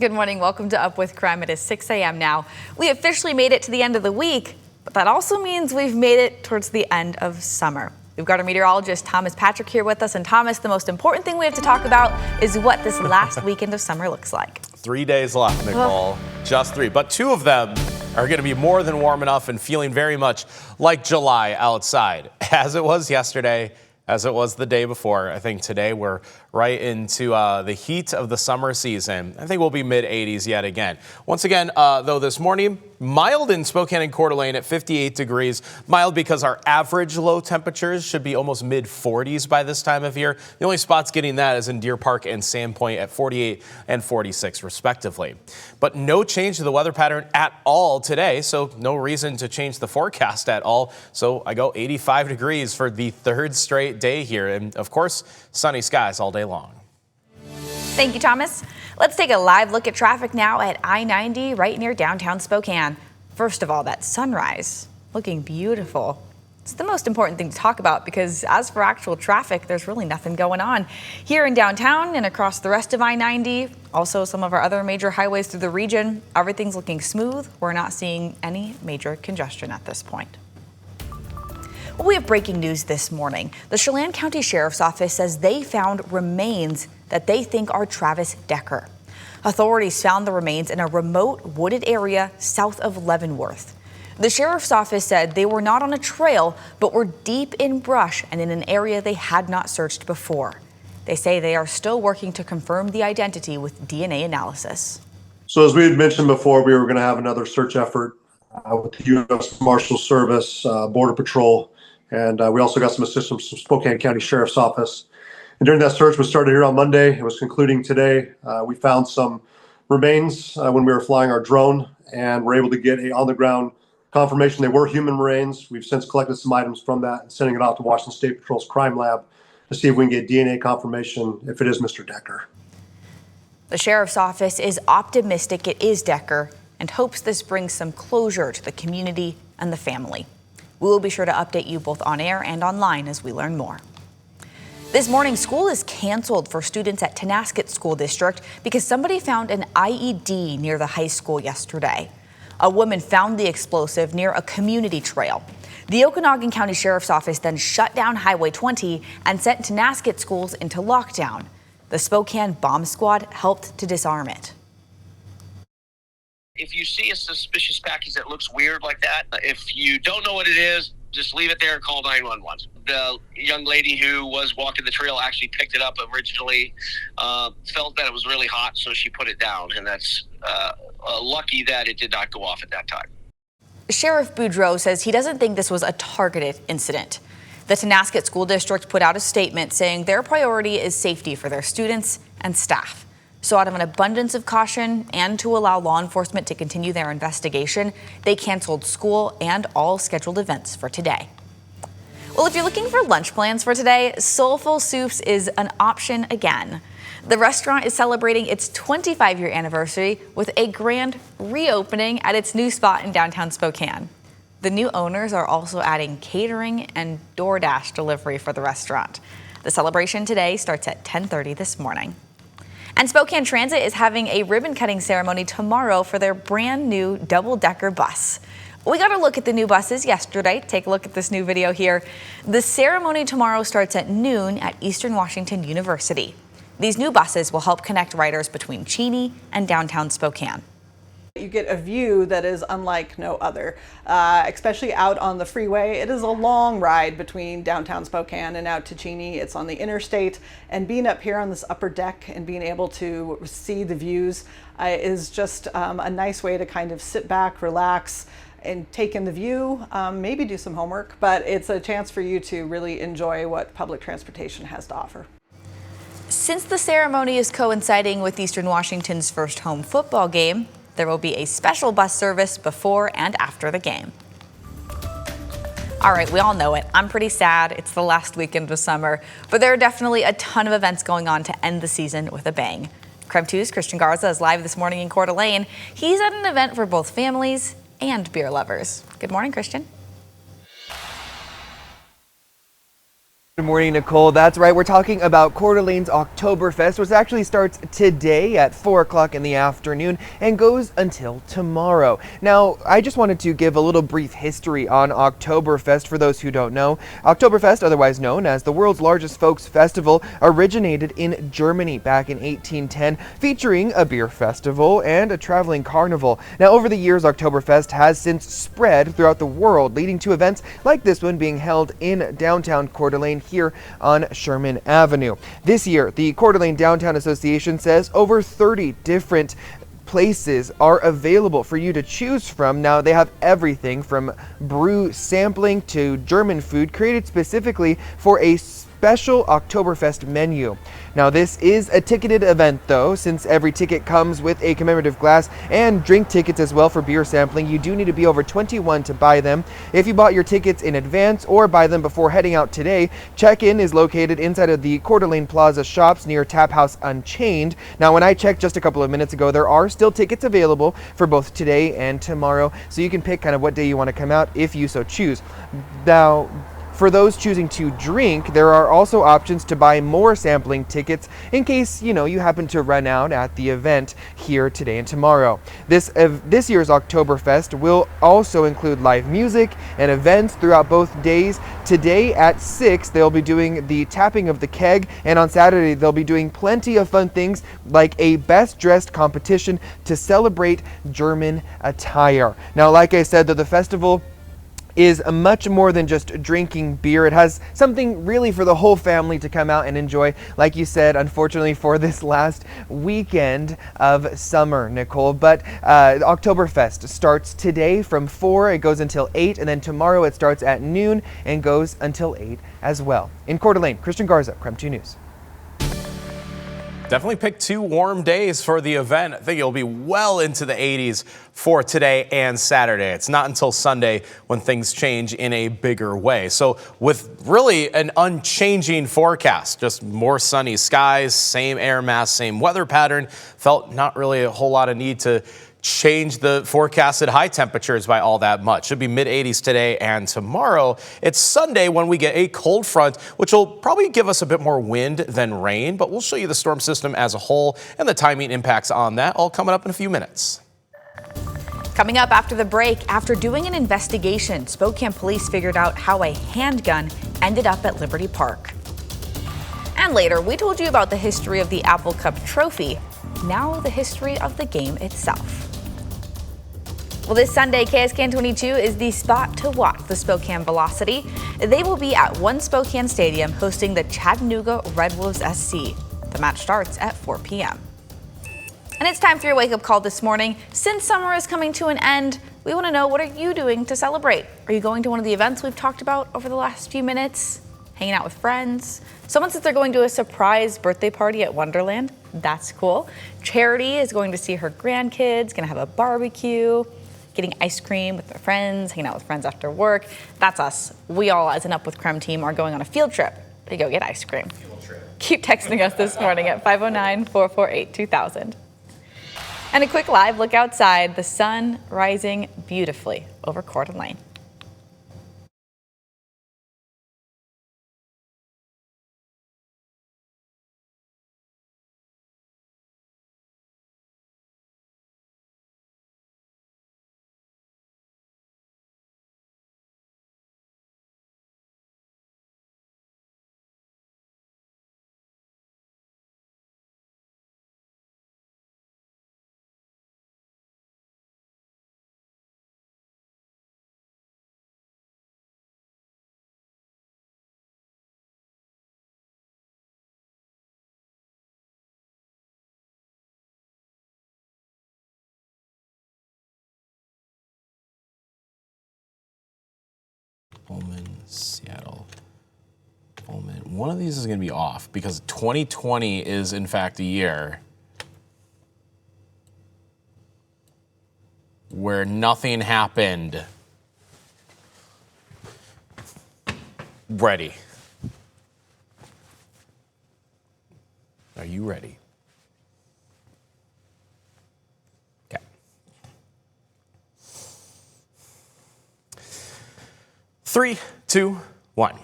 Good morning. Welcome to Up with KREM. It is 6 a.m. now. We officially made it to the end of the week, but that also means we've made it towards the end of summer. We've got our meteorologist Thomas Patrick here with us. And Thomas, the most important thing we have to talk about is what this last weekend of summer looks like. 3 days left, Nicole. Just 3. But 2 of them are going to be more than warm enough and feeling very much like July outside, as it was yesterday, as it was the day before. I think today we're right into the heat of the summer season. I think we'll be mid-80s yet again. Once again, though, this morning, mild in Spokane and Coeur d'Alene at 58 degrees. Mild because our average low temperatures should be almost mid-40s by this time of year. The only spots getting that is in Deer Park and Sandpoint at 48 and 46 respectively. But no change to the weather pattern at all today, so no reason to change the forecast at all. So I go 85 degrees for the 3rd straight day here, and of course, sunny skies all day long. Thank you, Thomas. Let's take a live look at traffic now at I-90 right near downtown Spokane. First of all, that sunrise looking beautiful. It's the most important thing to talk about because as for actual traffic, there's really nothing going on here in downtown and across the rest of I-90. Also, some of our other major highways through the region, everything's looking smooth. We're not seeing any major congestion at this point. Well, we have breaking news this morning. The Chelan County Sheriff's Office says they found remains that they think are Travis Decker. Authorities found the remains in a remote wooded area south of Leavenworth. The Sheriff's Office said they were not on a trail, but were deep in brush and in an area they had not searched before. They say they are still working to confirm the identity with DNA analysis. So as we had mentioned before, we were going to have another search effort with the U.S. Marshal Service, Border Patrol, and we also got some assistance from Spokane County Sheriff's Office. And during that search, was started here on Monday. It was concluding today. We found some remains when we were flying our drone, and were able to get a on-the-ground confirmation they were human remains. We've since collected some items from that and sending it off to Washington State Patrol's crime lab to see if we can get DNA confirmation if it is Mr. Decker. The Sheriff's Office is optimistic it is Decker and hopes this brings some closure to the community and the family. We will be sure to update you both on air and online as we learn more. This morning, school is canceled for students at Tonasket School District because somebody found an IED near the high school yesterday. A woman found the explosive near a community trail. The Okanagan County Sheriff's Office then shut down Highway 20 and sent Tonasket schools into lockdown. The Spokane Bomb Squad helped to disarm it. If you see a suspicious package that looks weird like that, if you don't know what it is, just leave it there and call 911. The young lady who was walking the trail actually picked it up originally, felt that it was really hot, so she put it down, and that's lucky that it did not go off at that time. Sheriff Boudreau says he doesn't think this was a targeted incident. The Tonasket School District put out a statement saying their priority is safety for their students and staff. So out of an abundance of caution and to allow law enforcement to continue their investigation, they canceled school and all scheduled events for today. Well, if you're looking for lunch plans for today, Soulful Soups is an option again. The restaurant is celebrating its 25-year anniversary with a grand reopening at its new spot in downtown Spokane. The new owners are also adding catering and DoorDash delivery for the restaurant. The celebration today starts at 10:30 this morning. And Spokane Transit is having a ribbon-cutting ceremony tomorrow for their brand new double-decker bus. We got a look at the new buses yesterday. Take a look at this new video here. The ceremony tomorrow starts at noon at Eastern Washington University. These new buses will help connect riders between Cheney and downtown Spokane. You get a view that is unlike no other, especially out on the freeway. It is a long ride between downtown Spokane and out to Cheney. It's on the interstate, and being up here on this upper deck and being able to see the views is just a nice way to kind of sit back, relax, and take in the view, maybe do some homework, but it's a chance for you to really enjoy what public transportation has to offer. Since the ceremony is coinciding with Eastern Washington's first home football game, there will be a special bus service before and after the game. All right, we all know it. I'm pretty sad. It's the last weekend of summer, but there are definitely a ton of events going on to end the season with a bang. KREM 2's Christian Garza is live this morning in Coeur d'Alene. He's at an event for both families and beer lovers. Good morning, Christian. Good morning, Nicole. That's right. We're talking about Coeur d'Alene's Oktoberfest, which actually starts today at 4 o'clock in the afternoon and goes until tomorrow. Now, I just wanted to give a little brief history on Oktoberfest for those who don't know. Oktoberfest, otherwise known as the world's largest folks festival, originated in Germany back in 1810, featuring a beer festival and a traveling carnival. Now, over the years, Oktoberfest has since spread throughout the world, leading to events like this one being held in downtown Coeur d'Alene here on Sherman Avenue. This year, the Coeur d'Alene Downtown Association says over 30 different places are available for you to choose from. Now, they have everything from brew sampling to German food created specifically for a special Oktoberfest menu. Now, this is a ticketed event though, since every ticket comes with a commemorative glass and drink tickets as well for beer sampling. You do need to be over 21 to buy them. If you bought your tickets in advance or buy them before heading out today, check-in is located inside of the Coeur d'Alene Plaza shops near Tap House Unchained. Now, when I checked just a couple of minutes ago, there are still tickets available for both today and tomorrow, so you can pick kind of what day you want to come out if you so choose. Now, for those choosing to drink, there are also options to buy more sampling tickets in case, you happen to run out at the event here today and tomorrow. This year's Oktoberfest will also include live music and events throughout both days. Today at 6, they'll be doing the tapping of the keg, and on Saturday, they'll be doing plenty of fun things like a best dressed competition to celebrate German attire. Now, like I said, the festival is much more than just drinking beer. It has something really for the whole family to come out and enjoy. Like you said, unfortunately for this last weekend of summer, Nicole. But Oktoberfest starts today from 4, it goes until 8, and then tomorrow it starts at noon and goes until 8 as well. In Coeur d'Alene, Christian Garza, KREM 2 News. Definitely pick 2 warm days for the event. I think it'll be well into the 80s for today and Saturday. It's not until Sunday when things change in a bigger way. So with really an unchanging forecast, just more sunny skies, same air mass, same weather pattern, felt not really a whole lot of need to change the forecasted high temperatures by all that much. Should be mid-80s today and tomorrow. It's Sunday when we get a cold front, which will probably give us a bit more wind than rain, but we'll show you the storm system as a whole and the timing impacts on that, all coming up in a few minutes. Coming up after the break, after doing an investigation, Spokane police figured out how a handgun ended up at Liberty Park. And later, we told you about the history of the Apple Cup trophy. Now the history of the game itself. Well, this Sunday, KSKN 22 is the spot to watch the Spokane Velocity. They will be at One Spokane Stadium hosting the Chattanooga Red Wolves SC. The match starts at 4 p.m. And it's time for your wake-up call this morning. Since summer is coming to an end, we want to know, what are you doing to celebrate? Are you going to one of the events we've talked about over the last few minutes? Hanging out with friends? Someone says they're going to a surprise birthday party at Wonderland. That's cool. Charity is going to see her grandkids, going to have a barbecue, getting ice cream with their friends, hanging out with friends after work. That's us. We all, as an Up with KREM team, are going on a field trip to go get ice cream. Keep texting us this morning at 509-448-2000. And a quick live look outside, the sun rising beautifully over Coeur d'Alene. Pullman, Seattle, Pullman. One of these is going to be off because 2020 is in fact a year where nothing happened. Ready. Are you ready? Okay. 3, 2, 1.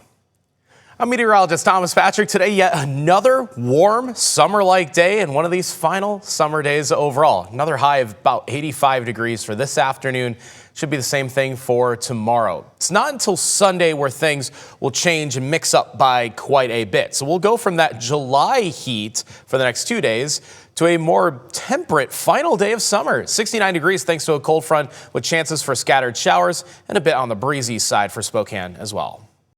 I'm meteorologist Thomas Patrick. Today, yet another warm summer-like day and one of these final summer days overall. Another high of about 85 degrees for this afternoon. Should be the same thing for tomorrow. It's not until Sunday where things will change and mix up by quite a bit. So we'll go from that July heat for the next 2 days to a more temperate final day of summer. 69 degrees thanks to a cold front with chances for scattered showers and a bit on the breezy side for Spokane as well.